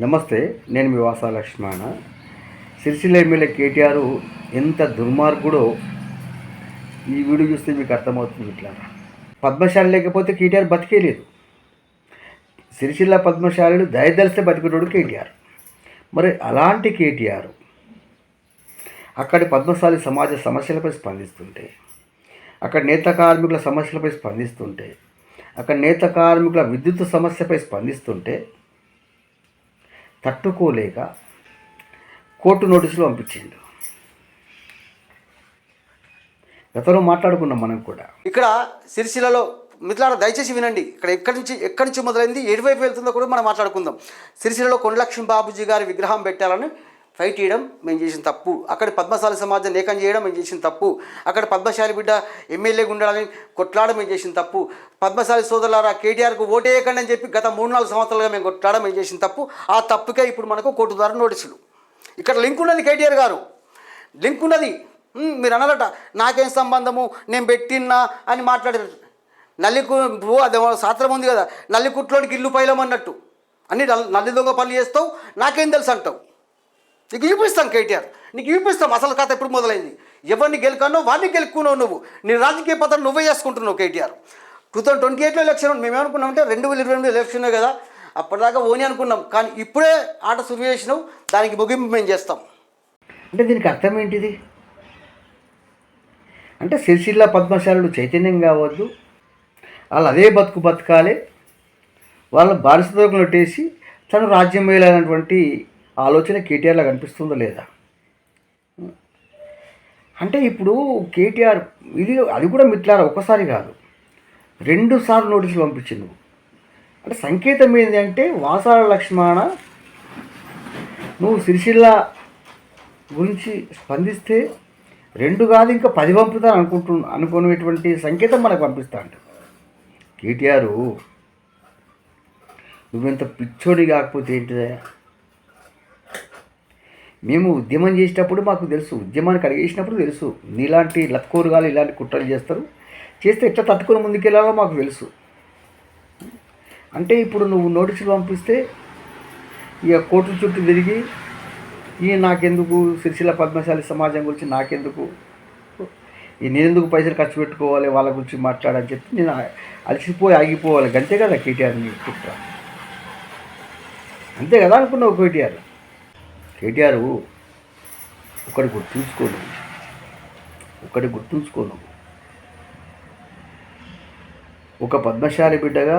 నమస్తే, నేను మీ వాసా లక్ష్మణ. సిరిసిల్ల ఎమ్మెల్యే కేటీఆర్ ఎంత దుర్మార్గుడో ఈ వీడియో చూస్తే మీకు అర్థమవుతుంది. ఇట్లా పద్మశాలి లేకపోతే కేటీఆర్ బతికేలేదు. సిరిసిల్ల పద్మశాలిలు దయదలిస్తే బతికేటోడు కేటీఆర్. మరి అలాంటి కేటీఆర్ అక్కడి పద్మశాలి సమాజ సమస్యలపై స్పందిస్తుంటే, అక్కడ నేత కార్మికుల సమస్యలపై స్పందిస్తుంటే, అక్కడ నేత కార్మికుల విద్యుత్ సమస్యపై స్పందిస్తుంటే తట్టుకోలేక కోర్టు నోటీసులు పంపించిండు. గతంలో మాట్లాడుకున్నాం మనం కూడా. ఇక్కడ సిరిసిల్లలో మిత్రులారా దయచేసి వినండి. ఇక్కడ ఎక్కడి నుంచి మొదలైంది, ఎటువైపు వెళ్తుందో కూడా మనం మాట్లాడుకుందాం. సిరిసిల్లలో కొండలక్ష్మి బాబూజీ గారి విగ్రహం పెట్టాలని ఫైట్ చేయడం మేము చేసిన తప్పు. అక్కడ పద్మశాలి సమాజం ఏకం చేయడం మేము చేసిన తప్పు. అక్కడ పద్మశాలి బిడ్డ ఎమ్మెల్యేగా ఉండాలని కొట్లాడడం మేము చేసిన తప్పు. పద్మశాలి సోదరులారా కేటీఆర్కు ఓటేయకండి అని చెప్పి గత 3-4 సంవత్సరాలుగా మేము కొట్లాడడం మేము చేసిన తప్పు. ఆ తప్పుకే ఇప్పుడు మనకు కోర్టు ద్వారా నోటీసులు. ఇక్కడ లింక్ ఉన్నది, కేటీఆర్ గారు లింక్ ఉన్నది. మీరు అన్నారట నాకేం సంబంధము, నేను పెట్టినా అని మాట్లాడారు. అదే శాస్త్రం ఉంది కదా, నల్లికుట్లోనికి ఇల్లు పైలమన్నట్టు అన్ని నల్లి దొంగ పనులు చేస్తావు, నాకేం తెలుసు అంటావు. నీకు చూపిస్తాం కేటీఆర్, నీకు చూపిస్తాం అసలు కథ ఎప్పుడు మొదలైంది. ఎవరిని గెలుకన్నో వాడిని గెలుక్కున్నావు నువ్వు. నీ రాజకీయ పత్రం నువ్వే చేసుకుంటున్నావు కేటీఆర్. 2028లో ఎలక్షన్ మేమేమనుకున్నామంటే 2022 ఎలక్షనే కదా, అప్పటిదాకా ఓని అనుకున్నాం. కానీ ఇప్పుడే ఆట సురు చేసినావు, దానికి ముగింపు మేము చేస్తాం. అంటే దీనికి అర్థం ఏంటిది? అంటే సిరిసిల్ల పద్మశాలులు చైతన్యం కావద్దు, వాళ్ళు అదే బతకాలి, వాళ్ళ బానిసత్వం నెట్టేసి తను రాజ్యం వేయాలన్నటువంటి ఆలోచన కేటీఆర్లో కనిపిస్తుందో లేదా? అంటే ఇప్పుడు కేటీఆర్ అది కూడా మిట్లారా ఒకసారి కాదు 2 సార్లు నోటీసులు పంపించింది. అంటే సంకేతం ఏంటి అంటే, వాసాల లక్ష్మణ నువ్వు సిరిసిల్ల గురించి స్పందిస్తే 2 కాదు ఇంకా 10 పంపుతాను అనుకునేటువంటి సంకేతం మనకు పంపిస్తా అంట కేటీఆర్. నువ్వెంత పిచ్చోడి కాకపోతే ఏంటిదా? మేము ఉద్యమం చేసేటప్పుడు మాకు తెలుసు, ఉద్యమానికి అడిగేసినప్పుడు తెలుసు నీలాంటి లత్కోరుగాలు ఇలాంటి కుట్రలు చేస్తే ఎట్లా తట్టుకొని ముందుకెళ్ళాలో మాకు తెలుసు. అంటే ఇప్పుడు నువ్వు నోటీసులు పంపిస్తే ఇక కోర్టు చుట్టూ తిరిగి నాకెందుకు, సిరిసిల్ల పద్మశాలి సమాజం గురించి నాకెందుకు, నేనెందుకు పైసలు ఖర్చు పెట్టుకోవాలి వాళ్ళ గురించి మాట్లాడని చెప్పి నేను అలసిపోయి ఆగిపోవాలి. అంతే కదా కేటీఆర్ నీ కుట్ర, అంతే కదా అనుకున్నావు కేటీఆర్. ఒకటి గుర్తుంచుకోను, ఒక పద్మశాలి బిడ్డగా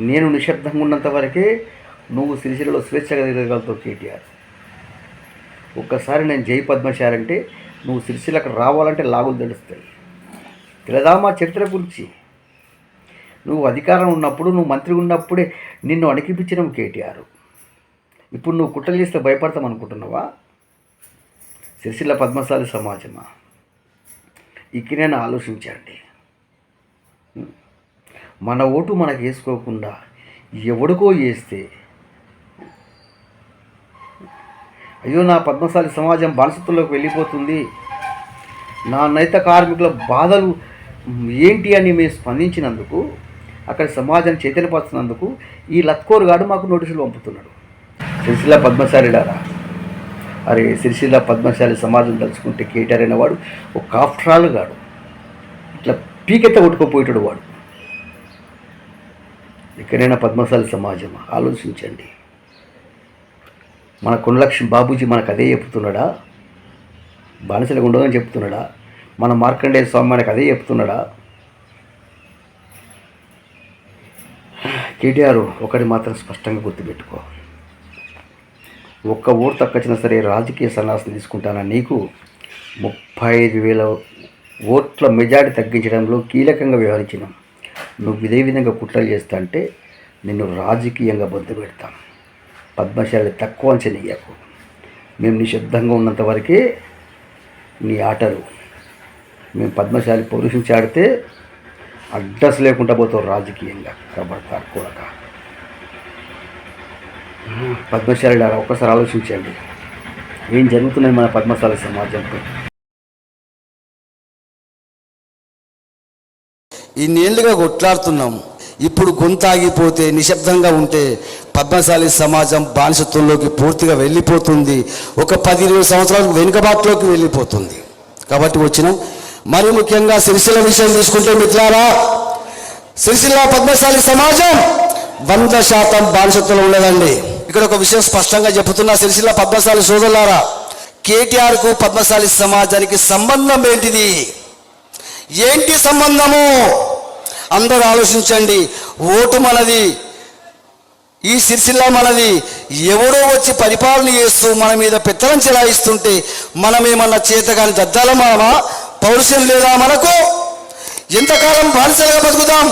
నేను నిశ్శబ్దంగా ఉన్నంత వరకే నువ్వు సిరిసిల్లలో స్వేచ్ఛగా తిరగలుగుతావు కేటీఆర్. ఒక్కసారి నేను జై పద్మశాలి అంటే నువ్వు సిరిసిల్లకు రావాలంటే లాగులు తెలుస్తాయి. తెలదా మా చరిత్ర గురించి? నువ్వు అధికారం ఉన్నప్పుడు, నువ్వు మంత్రి ఉన్నప్పుడే నిన్ను అణికిపించడం కేటీఆర్. ఇప్పుడు నువ్వు కుట్రలు చేస్తే భయపడతాం అనుకుంటున్నావా? సిరిసిల్ల పద్మశాలి సమాజమా, ఇక్కడైనా ఆలోచించండి. మన ఓటు మనకు వేసుకోకుండా ఎవడికో వేస్తే, అయ్యో నా పద్మశాలి సమాజం బానిసత్వంలోకి వెళ్ళిపోతుంది, నా నేత కార్మికుల బాధలు ఏంటి అని మేము స్పందించినందుకు, అక్కడ సమాజాన్ని చైతన్యపరుస్తున్నందుకు ఈ లత్కోరుగాడు మాకు నోటీసులు పంపుతున్నాడు. సిరిసిల్ల పద్మశాలిలారా, అరే సిరిసిల్ల పద్మశాలి సమాజం తలుచుకుంటే కేటీఆర్ అనేవాడు ఒక కాఫ్ట్రాలు గాడు, ఇట్లా పీకెత్త కొట్టుకోపోయేటాడు వాడు. ఎక్కడైనా పద్మశాలి సమాజం ఆలోచించండి. మన కొండలక్ష్మి బాబూజీ మనకు అదే చెప్తున్నాడా? బానిసలకు ఉండదని చెప్తున్నాడా? మన మార్కండేయ స్వామి మనకు అదే చెప్తున్నాడా? కేటీఆర్ ఒకటి మాత్రం స్పష్టంగా గుర్తుపెట్టుకో, ఒక్క ఓటు తక్కువచ్చినా సరే రాజకీయ సన్యాసం తీసుకుంటానా నీకు 35,000 ఓట్ల మెజారిటీ తగ్గించడంలో కీలకంగా వ్యవహరించినాం. నువ్వు ఇదే విధంగా కుట్రలు చేస్తా అంటే నిన్ను రాజకీయంగా బొద్దు పెడతాం. పద్మశాలి తక్కువ అంచనీయకు. మేము నిశ్శబ్దంగా ఉన్నంత వరకే నీ ఆటలు. మేము పద్మశాలి పౌరుషించి ఆడితే అడ్రస్ లేకుండా పోతావు రాజకీయంగా. కబడతారు కూడక పద్మశాలి ఒక్కసారి ఆలోచించండి, ఏం జరుగుతున్నాయి మన పద్మశాలి సమాజంతో. ఇన్నేళ్ళుగా కొట్లాడుతున్నాం, ఇప్పుడు గొంతాగిపోతే నిశ్శబ్దంగా ఉంటే పద్మశాలి సమాజం బానిసత్వంలోకి పూర్తిగా వెళ్ళిపోతుంది. ఒక 10-20 సంవత్సరాలకు వెనుకబాటులోకి వెళ్ళిపోతుంది. కాబట్టి వచ్చినాం. మరి ముఖ్యంగా సిరిసిల్ల విషయం తీసుకుంటే మిత్రులారా, సిరిసిల్ల పద్మశాలి సమాజం 100% బానిసత్వంలో ఉండదండి. ఇక్కడ ఒక విషయం స్పష్టంగా చెబుతున్నా, సిరిసిల్ల పద్మశాలి సోదరులారా, కేటీఆర్కు పద్మశాలి సమాజానికి సంబంధం ఏంటిది? ఏంటి సంబంధము? అందరూ ఆలోచించండి. ఓటు మనది, ఈ సిరిసిల్ల మనది. ఎవడో వచ్చి పరిపాలన చేస్తూ మన మీద పెత్తనం చెలాయిస్తుంటే మనమేమన్నా చేతగాని దద్దాలమా? పౌరుషం లేదా మనకు? ఎంతకాలం బానిసలుగా బతుకుతాం?